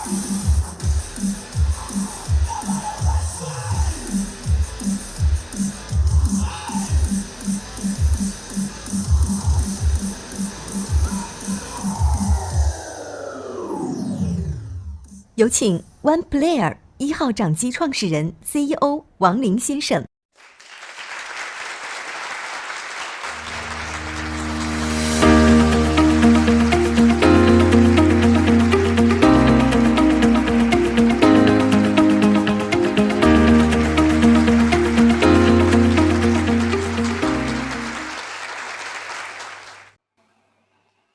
有请 ONEPLAYER 1号掌机创始人 CEO 王林先生。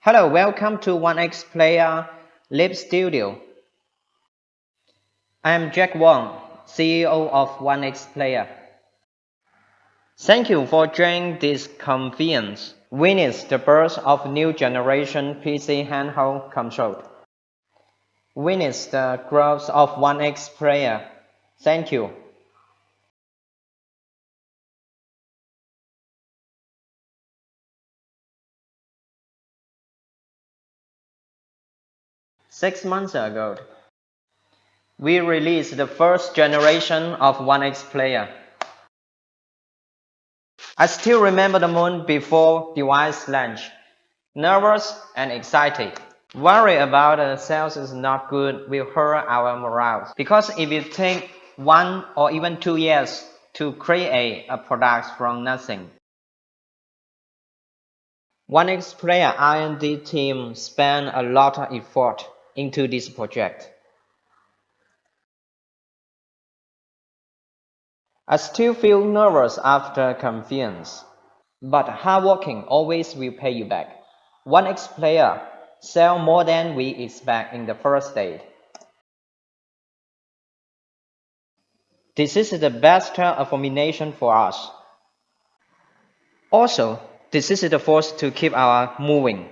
Hello, welcome to ONEXPLAYER Live Studio. I am Jack Wang, CEO of ONEXPLAYER. Thank you for joining this conference. Witness the birth of new generation PC handheld console. Witness the growth of ONEXPLAYER. Thank you. Six months ago, we released the first generation of ONEXPLAYER. I still remember the moment before device launch. Nervous and excited. Worry about the sales is not good will hurt our morale. Because if it takes 1 or even 2 years to create a product from nothing. ONEXPLAYER R&D team spent a lot of effort into this project. I still feel nervous after conference, but hard working always will pay you back. ONEXPLAYER sell more than we expect in the first day. This is the best affirmation for us. Also, this is the force to keep our moving.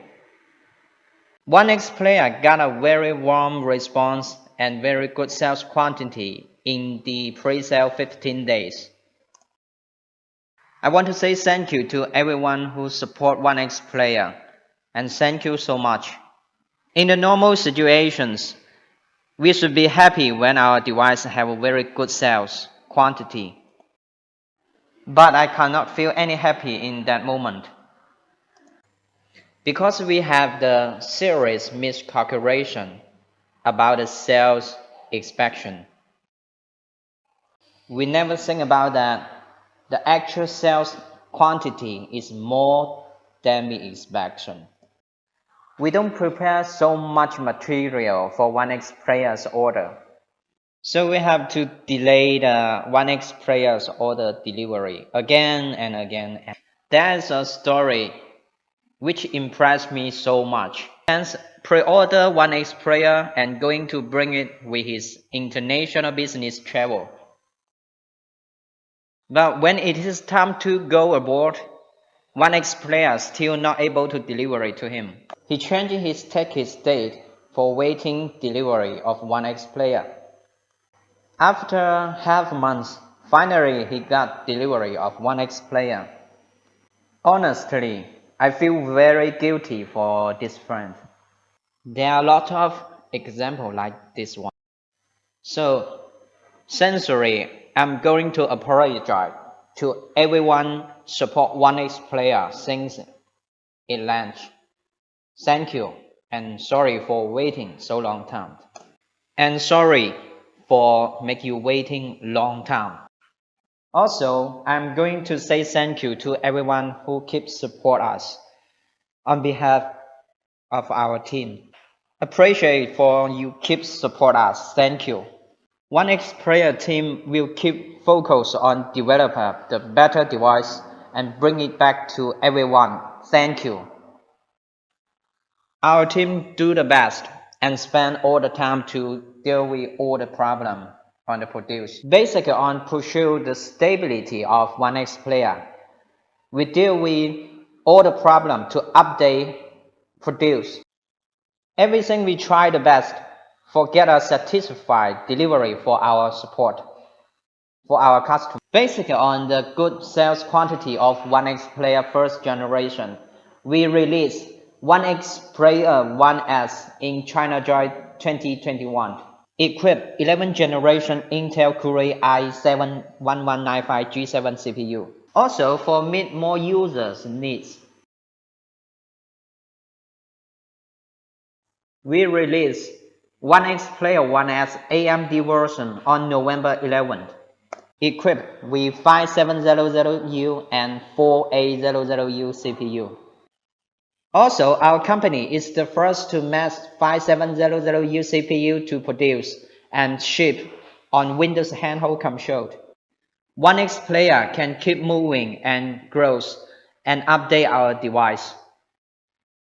ONEXPLAYER got a very warm response and very good sales quantity in the pre-sale 15 days. I want to say thank you to everyone who support ONEXPLAYER, and thank you so much. In the normal situations, we should be happy when our device have a very good sales quantity. But I cannot feel any happy in that moment. Because we have the serious miscalculation about the sales expectation. We never think about that the actual sales quantity is more than we expectation. We don't prepare so much material for ONEXPLAYER's order. So we have to delay the ONEXPLAYER's order delivery again and again. That's a story which impressed me so much. Hence, pre-order ONEXPLAYER and going to bring it with his international business travel. But when it is time to go aboard, ONEXPLAYER still not able to deliver it to him. He changed his ticket date for waiting delivery of ONEXPLAYER. After half a month, finally he got delivery of ONEXPLAYER. Honestly, I feel very guilty for this friend. There are a lot of examples like this one. So, sincerely, I'm going to apologize to everyone support ONEXPLAYER since it launched. Thank you and sorry for waiting so long time. And sorry for make you waiting long time. Also, I'm going to say thank you to everyone who keeps support us on behalf of our team. Appreciate for you keep support us. Thank you. ONEXPLAYER team will keep focus on develop the better device and bring it back to everyone. Thank you. Our team do the best and spend all the time to deal with all the problem on the produce. Basically on pursue the stability of ONEXPLAYER. We deal with all the problem to update, produce. Everything we try the best for get a satisfied delivery for our support, for our customers. Basically on the good sales quantity of ONEXPLAYER first generation, we released ONEXPLAYER 1S in China 2021. Equipped 11th generation Intel Core i7-1195G7 CPU. Also, for meet more users' needs, we released ONEXPLAYER 1S AMD version on November 11th, equipped with 5700U and 4800U CPU. Also, our company is the first to mass 5700U CPU to produce and ship on Windows Handheld console. ONEXPLAYER can keep moving and grows and update our device.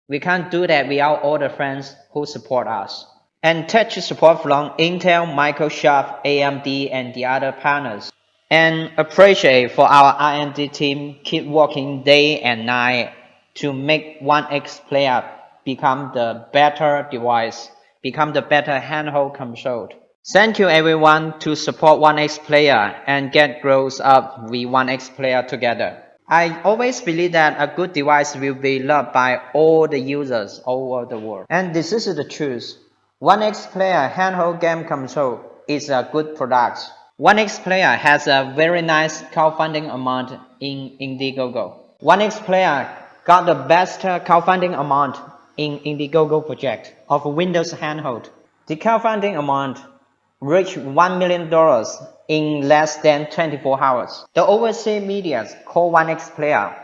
We can't do that without all the friends who support us. And touch support from Intel, Microsoft, AMD, and the other partners. And appreciate for our R&D team keep working day and night to make ONEXPLAYER become the better device, become the better handheld console. Thank you everyone to support ONEXPLAYER and get growth up with ONEXPLAYER together. I always believe that a good device will be loved by all the users all over the world. And this is the truth. ONEXPLAYER handheld game console is a good product. ONEXPLAYER has a very nice crowdfunding amount in Indiegogo. ONEXPLAYER got the best crowdfunding amount in Indiegogo project of Windows handheld. The crowdfunding amount reached $1 million in less than 24 hours. The overseas media call ONEXPLAYER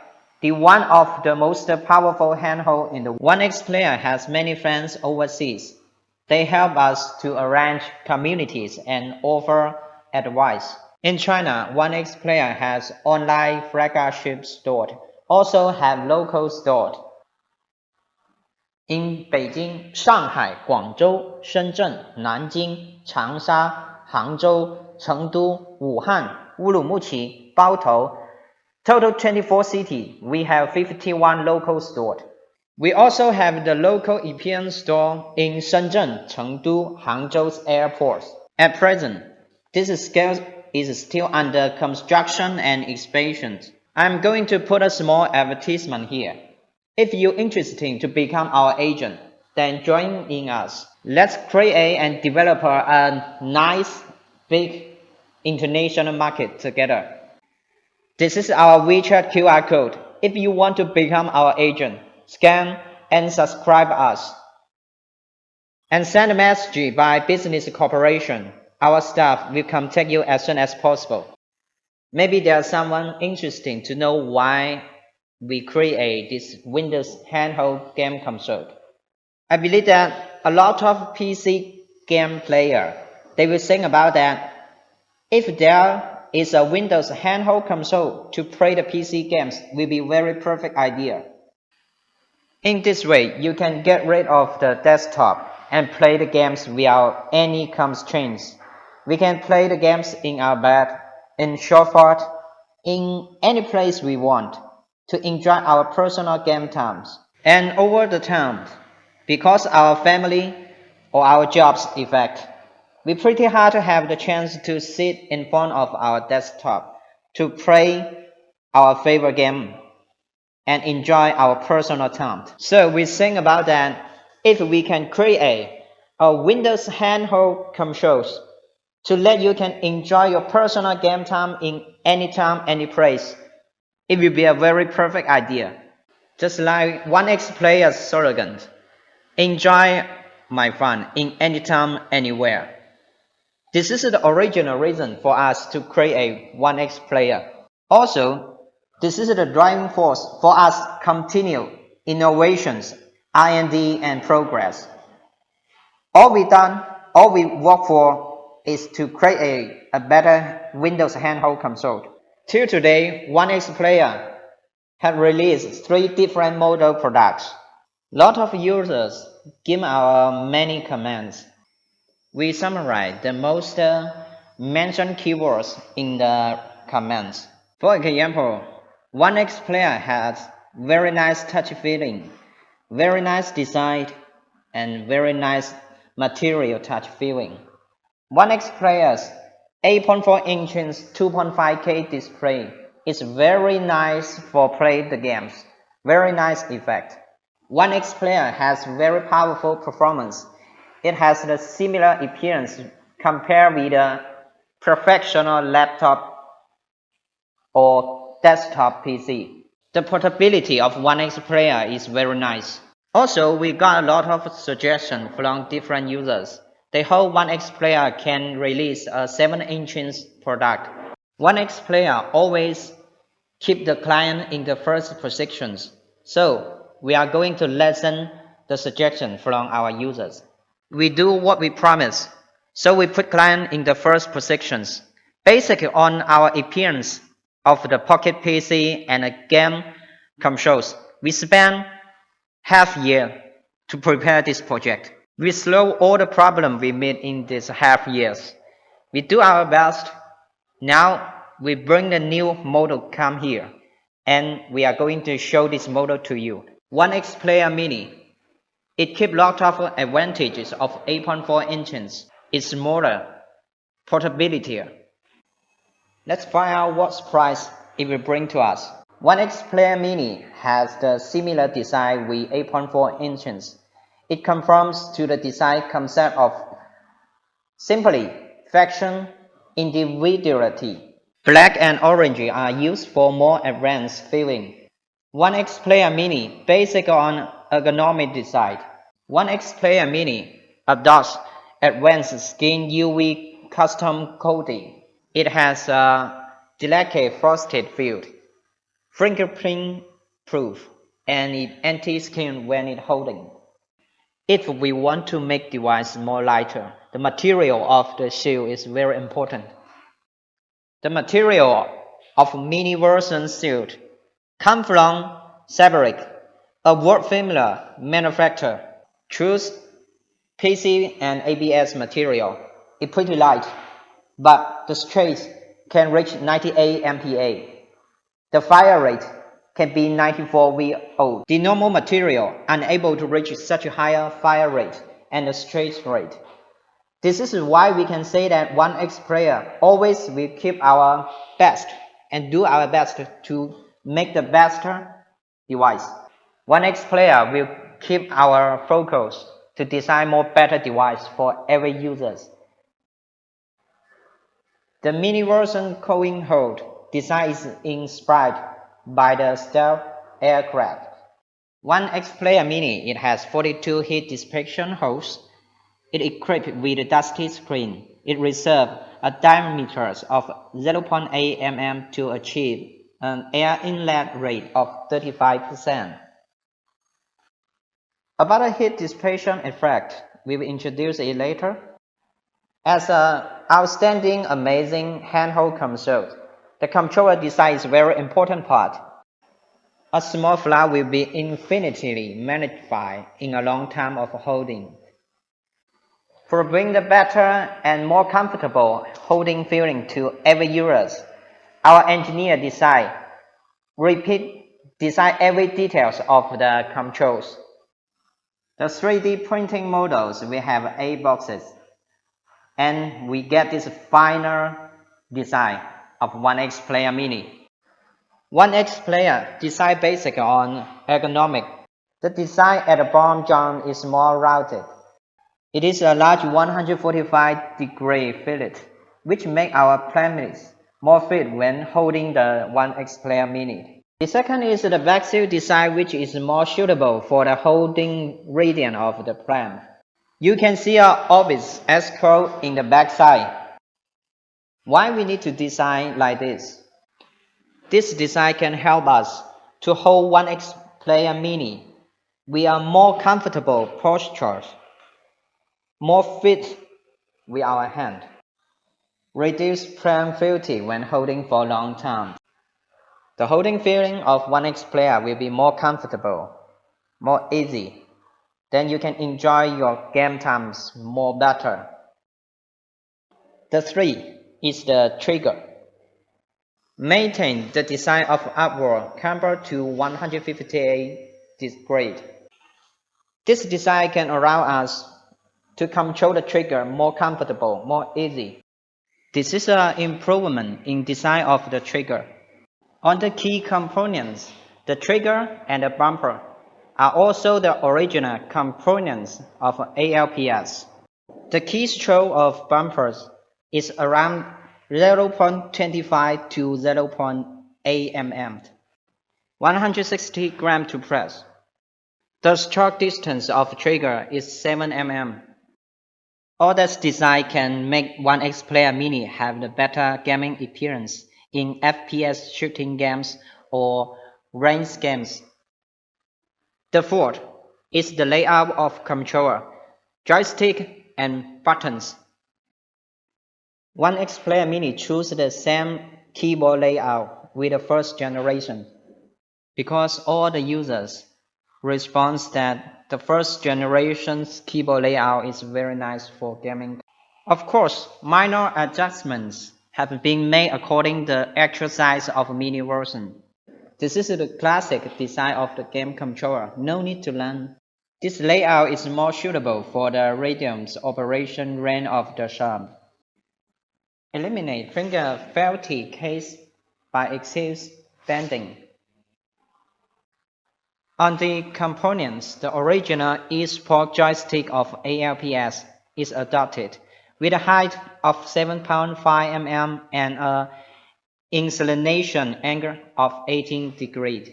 the one of the most powerful handheld in the world. ONEXPLAYER has many friends overseas. They help us to arrange communities and offer advice. In China, ONEXPLAYER has online flagship store, also have local store. In Beijing, Shanghai, Guangzhou, Shenzhen, Nanjing, Changsha, Hangzhou, Chengdu, Wuhan, Urumqi, Baotou, total 24 cities, we have 51 local stores. We also have the local European store in Shenzhen, Chengdu, Hangzhou's airports. At present, this scale is still under construction and expansion. I'm going to put a small advertisement here. If you're interested to become our agent, then join in us. Let's create and develop a nice, big international market together. This is our WeChat QR code. If you want to become our agent, scan and subscribe us. And send a message by business corporation. Our staff will contact you as soon as possible. Maybe there's someone interested to know why we create this Windows handheld game console. I believe that a lot of PC game players, they will think about that. If there is a Windows handheld console to play the PC games, will be very perfect idea. In this way, you can get rid of the desktop and play the games without any constraints. We can play the games in our bed, in sofa, in any place we want, to enjoy our personal game times. And over the time, because our family or our jobs effect, we pretty hard to have the chance to sit in front of our desktop to play our favorite game and enjoy our personal time. So we think about that if we can create a Windows handheld controls to let you can enjoy your personal game time in any time, any place, it will be a very perfect idea. Just like ONEXPLAYER's slogan, enjoy my fun in any time, anywhere. This is the original reason for us to create ONEXPLAYER. Also, this is the driving force for us continue innovations, R&D, and progress. All we work for is to create a better Windows handheld console. Till today, ONEXPLAYER have released 3 different model products. Lot of users give our many comments. We summarize the most mentioned keywords in the comments. For example, ONEXPLAYER has very nice touch feeling, very nice design, and very nice material touch feeling. ONEXPLAYER's 8.4-inch 2.5K display is very nice for playing the games. Very nice effect. ONEXPLAYER has very powerful performance It has the similar appearance compared with a professional laptop or desktop PC. The portability of ONEXPLAYER is very nice. Also, we got a lot of suggestions from different users. They hope ONEXPLAYER can release a 7-inch product. ONEXPLAYER always keep the client in the first positions. So, we are going to listen the suggestion from our users. We do what we promise. So we put client in the first positions. Based on our appearance of the Pocket PC and the game controls, we spent half year to prepare this project. We solve all the problems we meet in these half years. We do our best. Now we bring the new model come here, and we are going to show this model to you. ONEXPLAYER Mini. It keeps lots of advantages of 8.4 inches. It's smaller, portability. Let's find out what price it will bring to us. ONEXPLAYER Mini has the similar design with 8.4 inches. It conforms to the design concept of simply fashion, individuality. Black and orange are used for more advanced feeling. ONEXPLAYER Mini based on ergonomic design. ONEXPLAYER Mini adopts advanced skin UV custom coating. It has a delicate frosted feel, fingerprint proof, and it anti-skin when it holding. If we want to make device more lighter, the material of the shield is very important. The material of mini version shield comes from fabric, a world-familiar manufacturer. Choose PC and ABS material. It's pretty light, but the strength can reach 98 MPa. The fire rate can be 94 VO. The normal material unable to reach such a higher fire rate and the strength rate. This is why we can say that ONEXPLAYER always will keep our best and do our best to make the best device. ONEXPLAYER will keep our focus to design more better device for every users. The mini version coin hold design is inspired by the stealth aircraft. ONEXPLAYER Mini, it has 42 heat dissipation holes. It equipped with a dusty screen. It reserves a diameter of 0.8 mm to achieve an air inlet rate of 35%. About the heat dissipation effect, we will introduce it later. As an outstanding, amazing handheld console, the controller design is a very important part. A small flaw will be infinitely magnified in a long time of holding. For bringing the better and more comfortable holding feeling to every user, our engineer design every details of the controls. The 3D printing models will have 8 boxes, and we get this final design of ONEXPLAYER Mini. ONEXPLAYER design based on ergonomic. The design at the bottom joint is more rounded. It is a large 145-degree fillet, which makes our palms more fit when holding the ONEXPLAYER Mini. The second is the backseal design, which is more suitable for the holding region of the palm. You can see an obvious S-curve in the back side. Why we need to design like this? This design can help us to hold ONEXPLAYER Mini. We are more comfortable postures, more fit with our hand. Reduce palm fatigue when holding for a long time. The holding feeling of ONEXPLAYER will be more comfortable, more easy. Then you can enjoy your game times more better. The 3 is the trigger. Maintain the design of upward camber to 158 degrees. This design can allow us to control the trigger more comfortable, more easy. This is an improvement in design of the trigger. On the key components, the trigger and the bumper are also the original components of ALPS. The keystroke of bumpers is around 0.25 to 0.8 mm, 160 gram to press. The stroke distance of trigger is 7 mm. All this design can make ONEXPLAYER MINI have the better gaming appearance in FPS shooting games or range games. The fourth is the layout of controller, joystick, and buttons. ONEXPLAYER MINI chose the same keyboard layout with the first generation because all the users respond that the first generation's keyboard layout is very nice for gaming. Of course, minor adjustments have been made according to the actual size of Mini version. This is the classic design of the game controller, no need to learn. This layout is more suitable for the radius operation range of the thumb. Eliminate finger faulty case by excessive bending. On the components, the original eSport joystick of ALPS is adopted, with a height of 7.5 mm and an inclination angle of 18 degrees.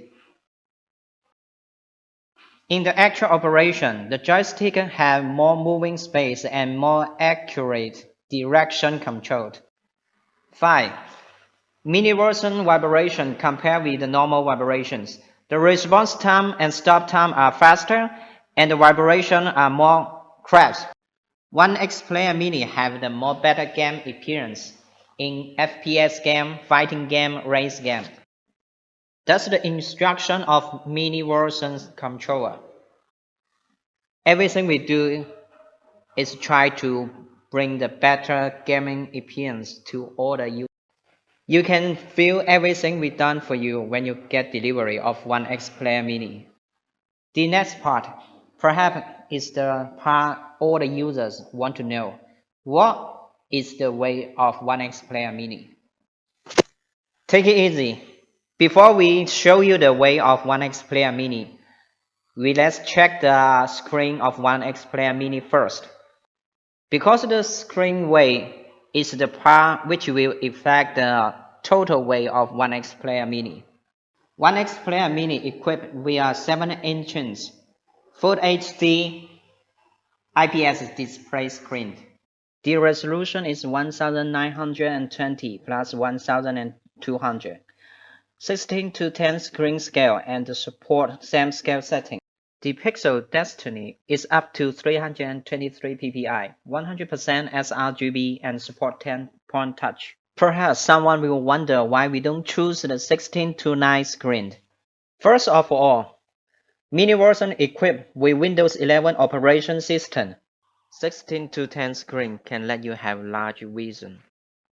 In the actual operation, the joystick has more moving space and more accurate direction control. 5. Mini version vibration compared with the normal vibrations. The response time and stop time are faster, and the vibrations are more crisp. ONEXPLAYER MINI have the more better game appearance in FPS game, fighting game, race game. That's the instruction of Mini version's controller. Everything we do is try to bring the better gaming appearance to all the users. You can feel everything we done for you when you get delivery of ONEXPLAYER MINI. The next part, perhaps, is the part all the users want to know. What is the way of ONEXPLAYER MINI? Take it easy. Before we show you the way of ONEXPLAYER MINI, let's check the screen of ONEXPLAYER MINI first. Because the screen weight is the part which will affect the total weight of ONEXPLAYER MINI. ONEXPLAYER MINI equipped with a 7-inch Full HD IPS display screen. The resolution is 1920 plus 1200, 16:10 screen scale and support same scale setting. The pixel density is up to 323 ppi, 100% sRGB and support 10-point touch. Perhaps someone will wonder why we don't choose the 16:9 screen. First of all, Mini version equipped with Windows 11 operation system. 16:10 screen can let you have large vision.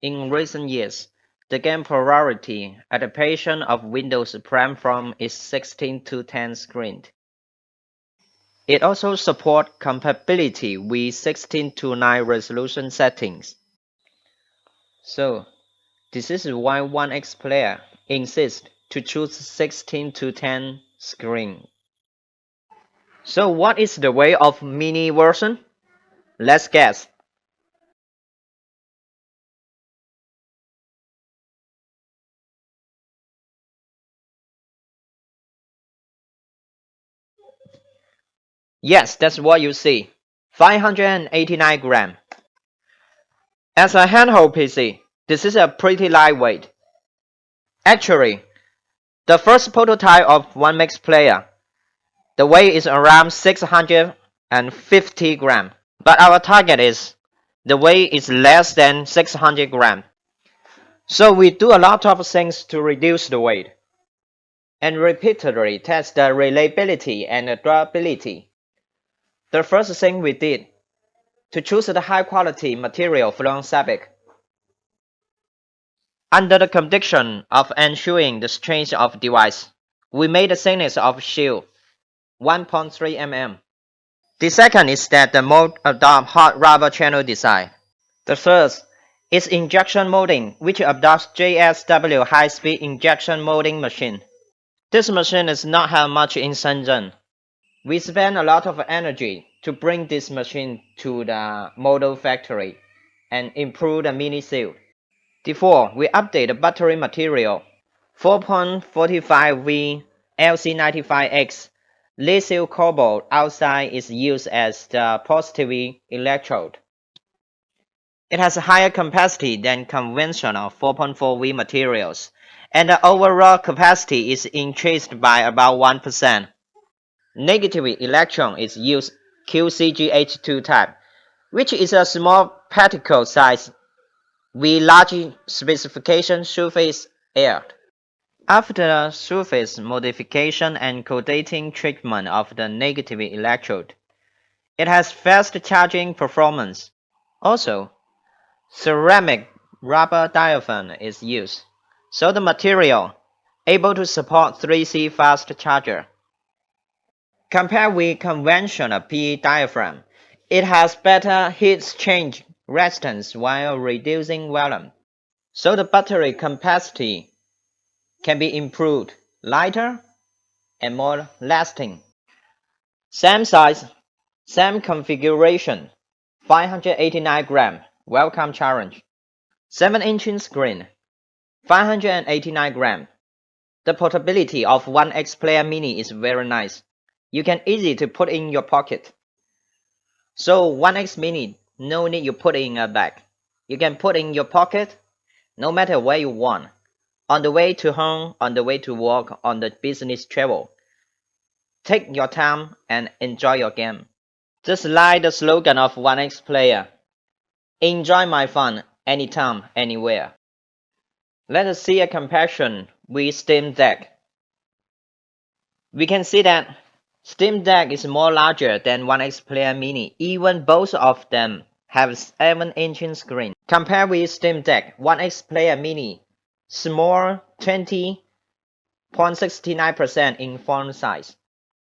In recent years, the game priority adaptation of Windows platform is 16:10 screen. It also supports compatibility with 16:9 resolution settings. So, this is why ONEXPLAYER insists to choose 16:10 screen. So what is the way of Mini version? Let's guess. Yes, that's what you see. 589 grams. As a handheld PC, this is a pretty lightweight. Actually, the first prototype of ONEXPLAYER, the weight is around 650 grams. But our target is, the weight is less than 600 grams. So we do a lot of things to reduce the weight, and repeatedly test the reliability and the durability. The first thing we did, to choose the high quality material from SABIC. Under the condition of ensuring the strength of device, we made the thickness of shield 1.3 mm. The second is that the mold adopts hot rubber channel design. The third is injection molding, which adopts JSW high-speed injection molding machine. This machine does not have much in Shenzhen. We spent a lot of energy to bring this machine to the model factory and improve the mini seal. Therefore, we update the battery material. 4.45V LC95X lithium cobalt outside is used as the positive electrode. It has a higher capacity than conventional 4.4V materials, and the overall capacity is increased by about 1%. Negative electron is used QCGH2 type, which is a small particle size with large specification surface area. After surface modification and coating treatment of the negative electrode, it has fast charging performance. Also, ceramic rubber diaphragm is used, so the material able to support 3C fast charger. Compared with conventional PE diaphragm, it has better heat exchange resistance while reducing volume, so the battery capacity can be improved, lighter and more lasting. Same size, same configuration, 589 gram, welcome challenge. 7-inch screen, 589 gram. The portability of ONEXPLAYER Mini is very nice. You can easily to put in your pocket. So ONE-X Mini, no need you put in a bag. You can put in your pocket, no matter where you want. On the way to home, on the way to work, on the business travel. Take your time and enjoy your game. Just like the slogan of ONEXPLAYER, enjoy my fun anytime, anywhere. Let us see a comparison with Steam Deck. We can see that Steam Deck is more larger than ONEXPLAYER Mini, even both of them have 7-inch screen. Compared with Steam Deck, ONEXPLAYER Mini, small 20.69% in font size.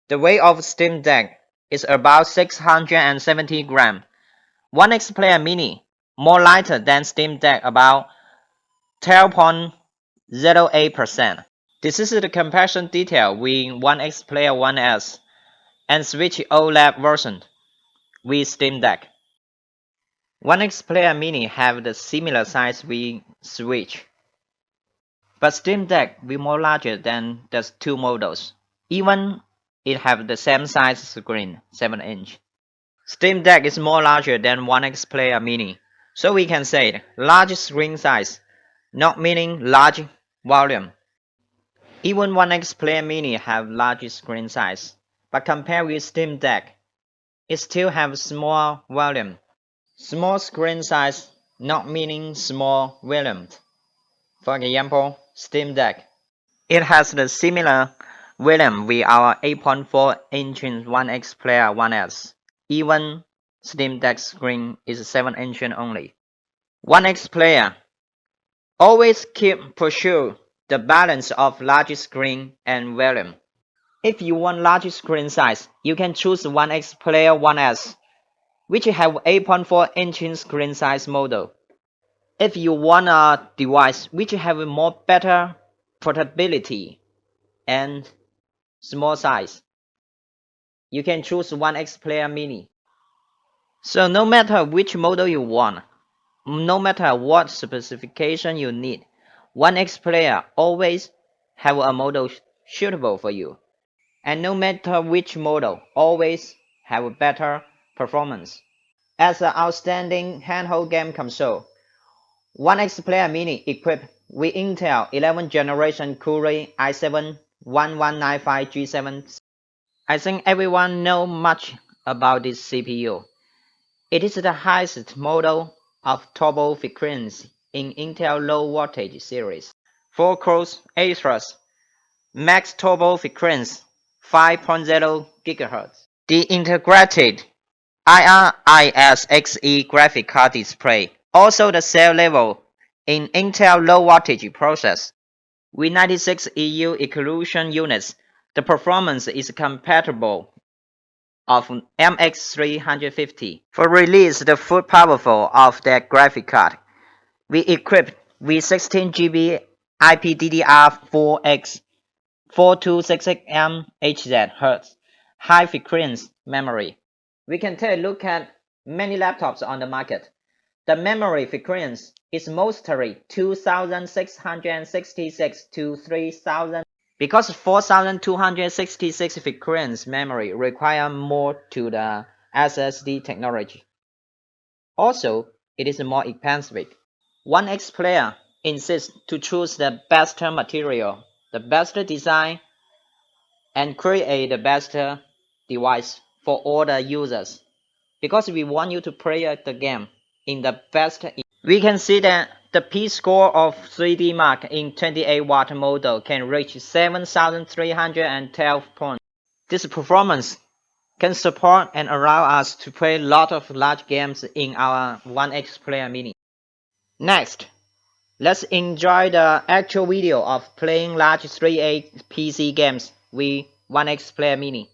The weight of Steam Deck is about 670 gram. ONEXPLAYER Mini, more lighter than Steam Deck, about 12.08%. This is the comparison detail with ONEXPLAYER One S and Switch OLED version with Steam Deck. ONEXPLAYER Mini have the similar size with Switch, but Steam Deck will more larger than the two models. Even it have the same size screen, 7-inch. Steam Deck is more larger than ONEXPLAYER Mini, so we can say large screen size, not meaning large volume. Even ONEXPLAYER Mini have large screen size, but compared with Steam Deck, it still have small volume. Small screen size not meaning small volume. For example, Steam Deck. It has the similar volume with our 8.4-inch ONEXPLAYER One S. Even Steam Deck screen is 7-inch only. ONEXPLAYER always pursue the balance of large screen and volume. If you want large screen size, you can choose ONEXPLAYER One S, which have 8.4-inch screen size model. If you want a device which have a more better portability and small size, you can choose ONEXPLAYER Mini. So no matter which model you want, no matter what specification you need, ONEXPLAYER always have a model suitable for you. And no matter which model, always have a better performance. As an outstanding handheld game console, ONEXPLAYER Mini equipped with Intel 11th generation Core i7-1195G7. I think everyone knows much about this CPU. It is the highest model of turbo frequency in Intel low voltage series. 4 cores, 8 threads, max turbo frequency 5.0 GHz. The integrated IRIS-Xe graphic card display, also the cell level in Intel low voltage process. With 96 EU inclusion units, the performance is compatible of MX350. For release the full powerful of that graphic card, we equipped with 16GB IPDDR4X 4266 MHz high frequency memory. We can take a look at many laptops on the market. The memory frequency is mostly 2666 to 3000 because 4266 frequency memory require more to the SSD technology. Also, it is more expensive. ONEXPLAYER insists to choose the best material, the best design, and create the best device for all the users. Because we want you to play the game in the best. We can see that the P-score of 3D Mark in 28-watt model can reach 7,312 points. This performance can support and allow us to play a lot of large games in our ONEXPLAYER Mini. Next, let's enjoy the actual video of playing large 3A PC games with ONEXPLAYER Mini.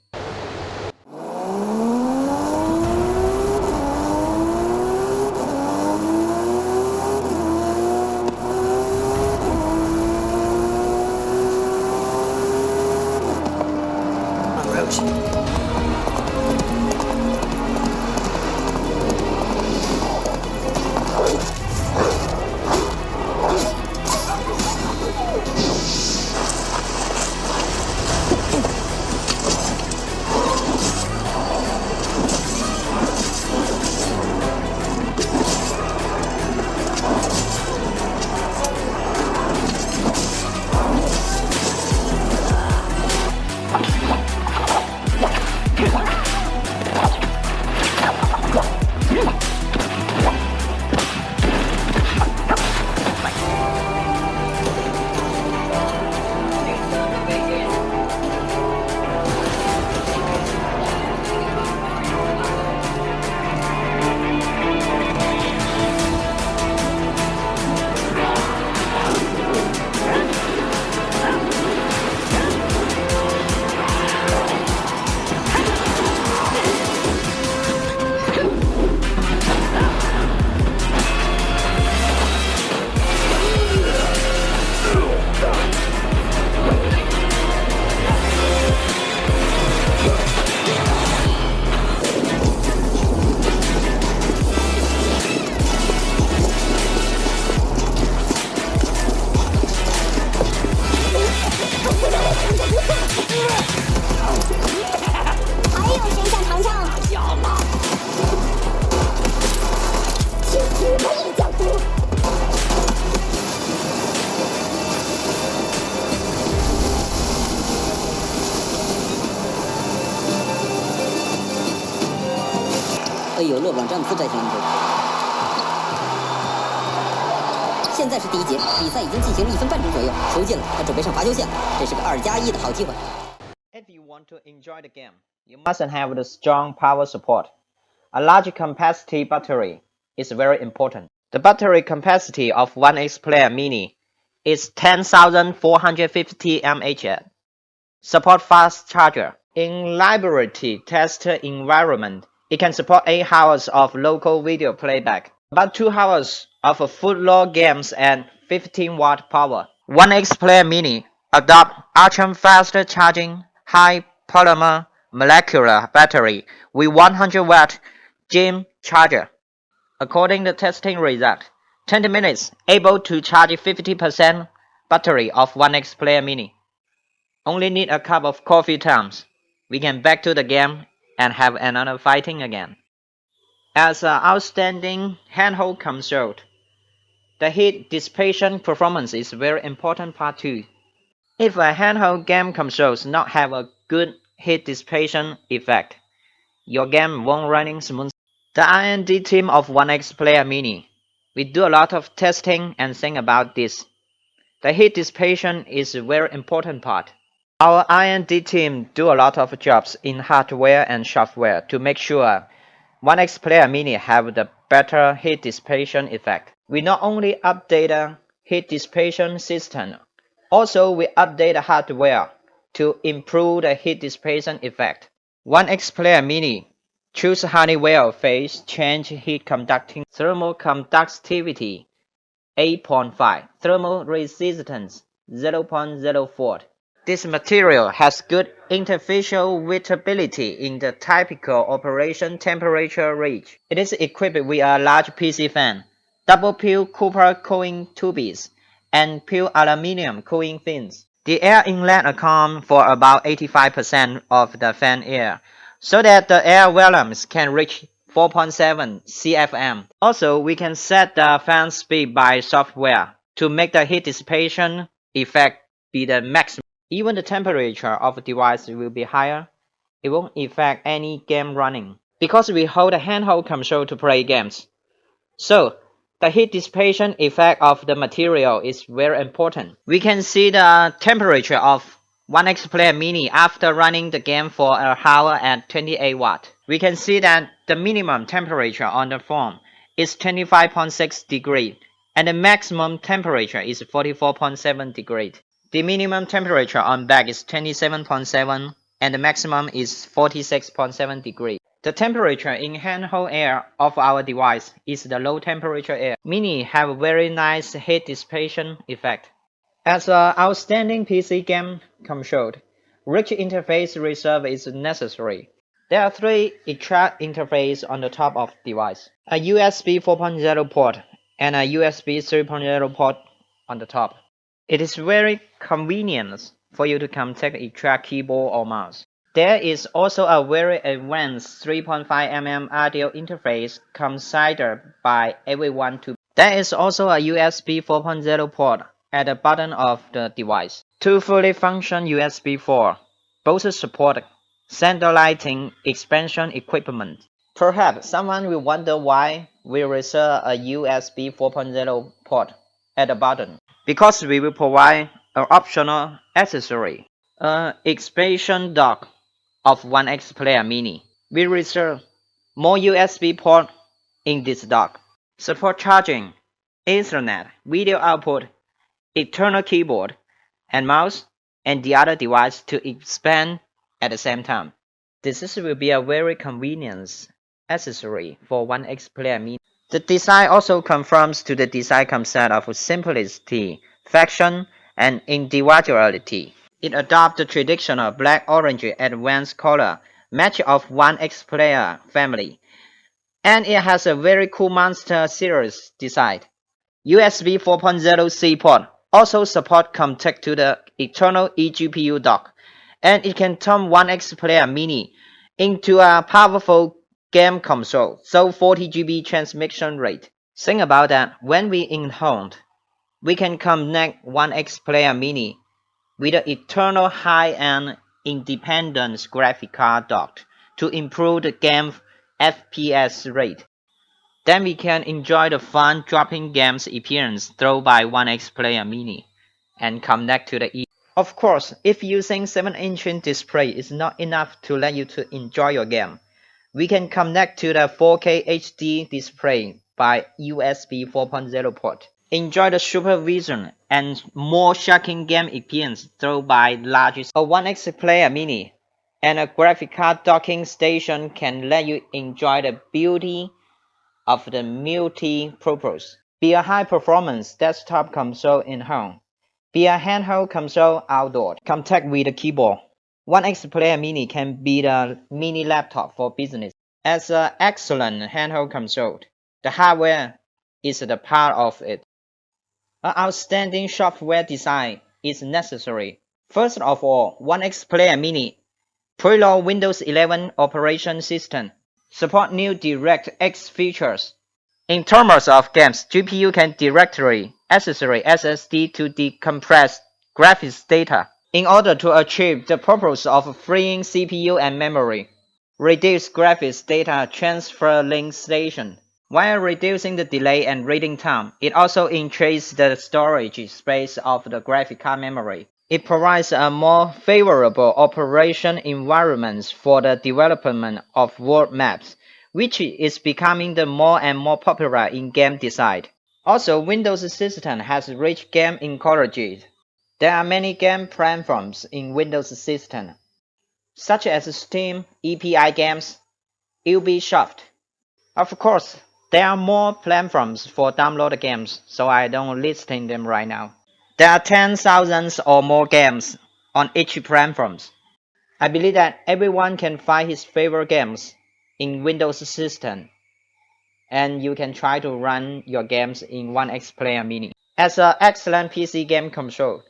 哎呦，勒布朗詹姆斯在前头。现在是第一节，比赛已经进行了1分半钟左右，球进了，他准备上罚球线了，这是个2+1的好机会。If you want to enjoy the game, you must have the strong power support. A large capacity battery is very important. The battery capacity of ONEXPLAYER Mini is 10,450 mAh. Support fast charger. In laboratory test environment, it can support 8 hours of local video playback, about 2 hours of full games and 15-watt power. ONEXPLAYER Mini adopt ultra-fast charging, high polymer molecular battery with 100-watt GAM charger. According to testing result, 20 minutes able to charge 50% battery of ONEXPLAYER Mini. Only need a cup of coffee times. We can back to the game and have another fighting again. As an outstanding handheld console, the heat dissipation performance is very important part too. If a handheld game console does not have a good heat dissipation effect, your game won't running smooth. The R&D team of ONEXPLAYER Mini, we do a lot of testing and think about this. The heat dissipation is a very important part. Our R&D team do a lot of jobs in hardware and software to make sure ONEXPLAYER Mini have the better heat dissipation effect. We not only update the heat dissipation system, also we update the hardware to improve the heat dissipation effect. ONEXPLAYER Mini choose Honeywell phase change heat conducting thermal conductivity 8.5, thermal resistance 0.04. This material has good interfacial wettability in the typical operation temperature range. It is equipped with a large PC fan, double pure copper cooling tubes, and pure aluminum cooling fins. The air inlet accounts for about 85% of the fan air, so that the air volumes can reach 4.7 CFM. Also, we can set the fan speed by software to make the heat dissipation effect be the maximum. Even the temperature of the device will be higher. It won't affect any game running because we hold a handheld console to play games. So, the heat dissipation effect of the material is very important. We can see the temperature of ONEXPLAYER MINI after running the game for an hour at 28 watt. We can see that the minimum temperature on the phone is 25.6 degrees and the maximum temperature is 44.7 degrees. The minimum temperature on back is 27.7 and the maximum is 46.7 degrees. The temperature in handheld air of our device is the low temperature air. Mini have a very nice heat dissipation effect. As an outstanding PC game console, rich interface reserve is necessary. There are 3 extra interfaces on the top of the device. A USB 4.0 port and a USB 3.0 port on the top. It is very convenient for you to connect extra keyboard or mouse. There is also a very advanced 3.5mm audio interface considered by everyone to. There is also a USB 4.0 port at the bottom of the device. 2 fully function USB 4. Both support center lighting expansion equipment. Perhaps someone will wonder why we reserve a USB 4.0 port at the bottom. Because we will provide an optional accessory, an expansion dock of ONEXPLAYER MINI. We reserve more USB ports in this dock. Support charging, Ethernet, video output, external keyboard and mouse, and the other device to expand at the same time. This will be a very convenient accessory for ONEXPLAYER MINI. The design also conforms to the design concept of simplicity, fashion, and individuality. It adopts the traditional black-orange advanced color match of ONEXPLAYER family, and it has a very cool Monster series design. USB 4.0C port also support contact to the external eGPU dock, and it can turn ONEXPLAYER MINI into a powerful game console, so 40 GB transmission rate. Think about that, when we in home, we can connect ONEXPLAYER MINI with an eternal high-end independent graphic card dock to improve the game FPS rate. Then we can enjoy the fun dropping games experience thrown by ONEXPLAYER MINI and connect to the Of course, if using 7-inch display is not enough to let you to enjoy your game, we can connect to the 4K HD display by USB 4.0 port. Enjoy the supervision and more shocking game experience thrown by largest. A ONEXPLAYER MINI and a graphic card docking station can let you enjoy the beauty of the multi-purpose. Be a high-performance desktop console in home. Be a handheld console outdoor. Contact with the keyboard. ONEXPLAYER MINI can be the mini laptop for business. As an excellent handheld console, the hardware is the part of it. An outstanding software design is necessary. First of all, ONEXPLAYER MINI preload Windows 11 operation system. Support new DirectX features. In terms of games, GPU can directly access SSD to decompress graphics data. In order to achieve the purpose of freeing CPU and memory, reduce graphics data transfer link station. While reducing the delay and reading time, it also increases the storage space of the graphic card memory. It provides a more favorable operation environment for the development of world maps, which is becoming the more and more popular in game design. Also, Windows system has rich game ecology. There are many game platforms in Windows system, such as Steam, EPI Games, Ubisoft. Of course, there are more platforms for download games, so I don't listing them right now. There are 10,000 or more games on each platform. I believe that everyone can find his favorite games in Windows system, and you can try to run your games in ONEXPLAYER MINI. As an excellent PC game control,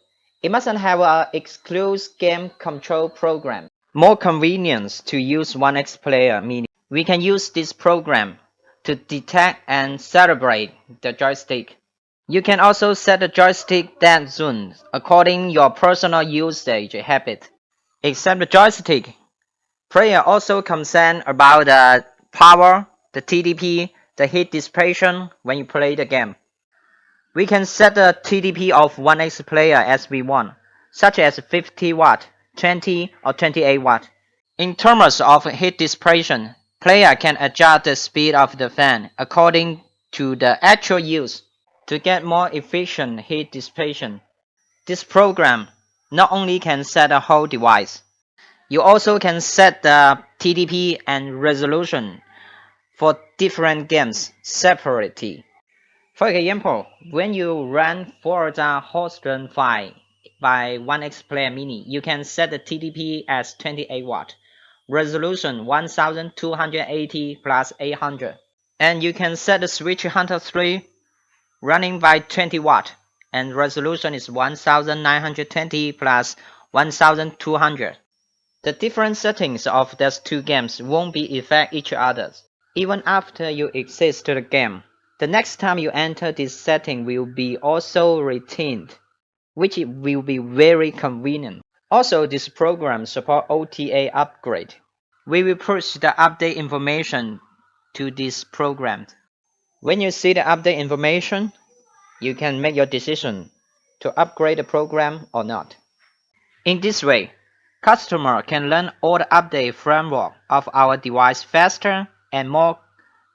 it mustn't have an exclusive game control program. More convenience to use ONEXPLAYER MINI. We can use this program to detect and celebrate the joystick. You can also set the joystick dead zone according your personal usage habit. Except the joystick, player also concerned about the power, the TDP, the heat dissipation when you play the game. We can set the TDP of ONEXPLAYER as we want, such as 50 watt, 20 or 28 watt. In terms of heat dissipation, player can adjust the speed of the fan according to the actual use to get more efficient heat dissipation. This program not only can set the whole device, you also can set the TDP and resolution for different games separately. For example, when you run Forza Horizon 5 by ONEXPLAYER MINI, you can set the TDP as 28 watt, resolution 1280 plus 800, and you can set the Switch Hunter 3 running by 20 watt, and resolution is 1920 plus 1200. The different settings of these two games won't be affect each other, even after you exit the game. The next time you enter this setting will be also retained, which will be very convenient. Also, this program supports Ota Upgrade. We will push the update information to this program. When you see the update information, you can make your decision to upgrade the program or not. In this way, customer can learn all the update framework of our device faster and more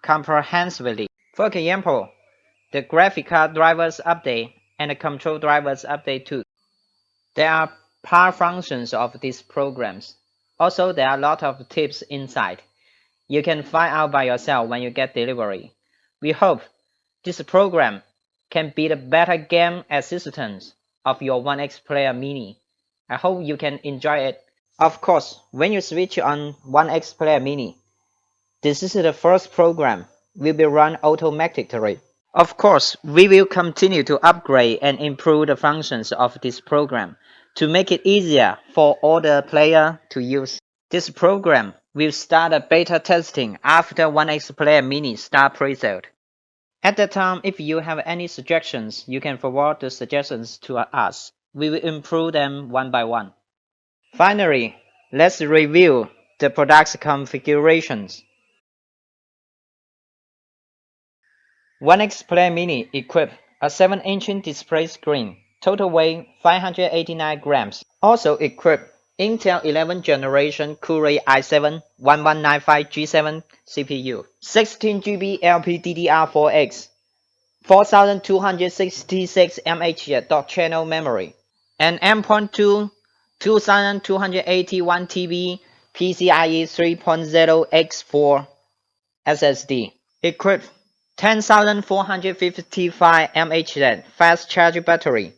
comprehensively. For example, the graphic card drivers update and the control drivers update too. There are part functions of these programs. Also, there are a lot of tips inside. You can find out by yourself when you get delivery. We hope this program can be the better game assistant of your ONEXPLAYER MINI. I hope you can enjoy it. Of course, when you switch on ONEXPLAYER MINI, this is the first program will be run automatically. Of course, we will continue to upgrade and improve the functions of this program to make it easier for all the players to use. This program will start a beta testing after ONEXPLAYER MINI start presale. At that time, if you have any suggestions, you can forward the suggestions to us. We will improve them one by one. Finally, let's review the product's configurations. ONEXPLAYER MINI equipped a 7-inch display screen, total weight 589 grams. Also equipped Intel 11th generation Core i7-1195G7 CPU, 16GB LPDDR4X, 4266 mAh dot channel memory, and M.2 2281 TB PCIe 3.0 X4 SSD. Equipped 10,455 mAh fast charge battery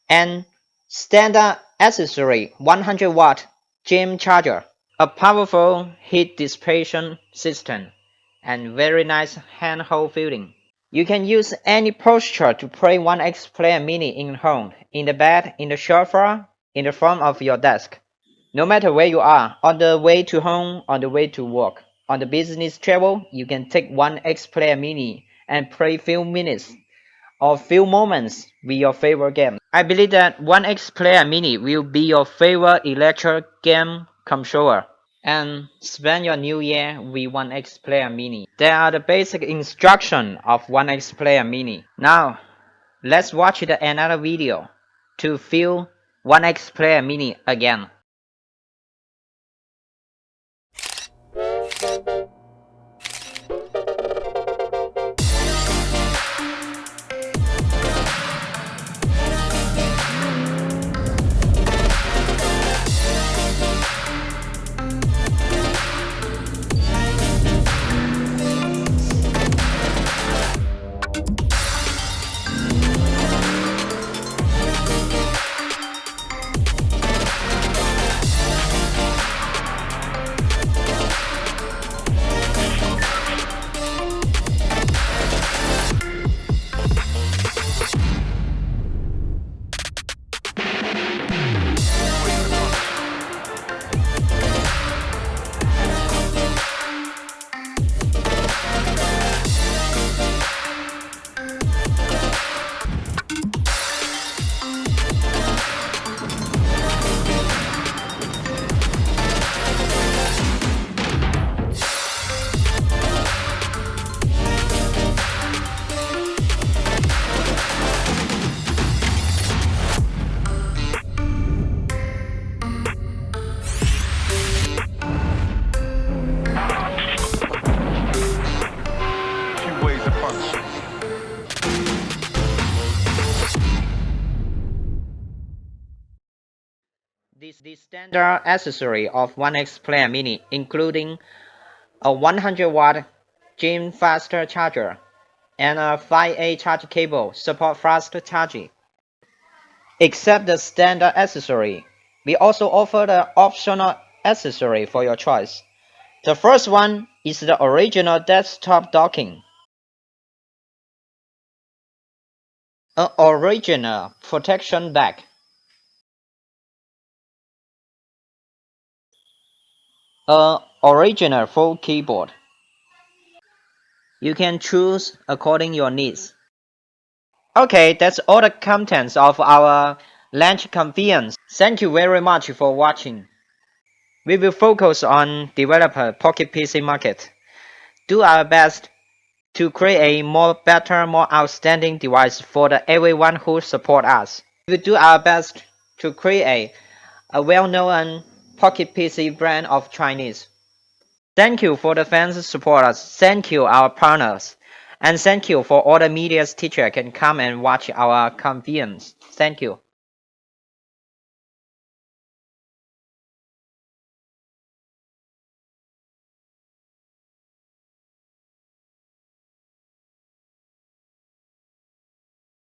and standard accessory 100 watt GM charger, a powerful heat dissipation system, and very nice handheld feeling. You can use any posture to play ONEXPLAYER MINI in home, in the bed, in the sofa, in the front of your desk. No matter where you are, on the way to home, on the way to work, on the business travel, you can take ONEXPLAYER MINI and play few minutes or few moments with your favorite game. I believe that ONEXPLAYER MINI will be your favorite electric game controller. And spend your new year with ONEXPLAYER MINI. There are the basic instructions of ONEXPLAYER MINI. Now, let's watch another video to feel ONEXPLAYER MINI again. the standard accessory of ONEXPLAYER MINI, including a 100-watt Gen faster charger and a 5A charge cable support fast charging. Except the standard accessory, we also offer the optional accessory for your choice. The first one is the original desktop docking, an original protection bag, an original full keyboard. You can choose according your needs. Okay, that's all the contents of our launch convenience. Thank you very much for watching. We will focus on developer Pocket PC market. Do our best to create a more better, more outstanding device for everyone who support us. We will do our best to create a well-known Pocket PC brand of Chinese. Thank you for the fans support us. Thank you our partners. And thank you for all the media's teacher can come and watch our convenience. Thank you.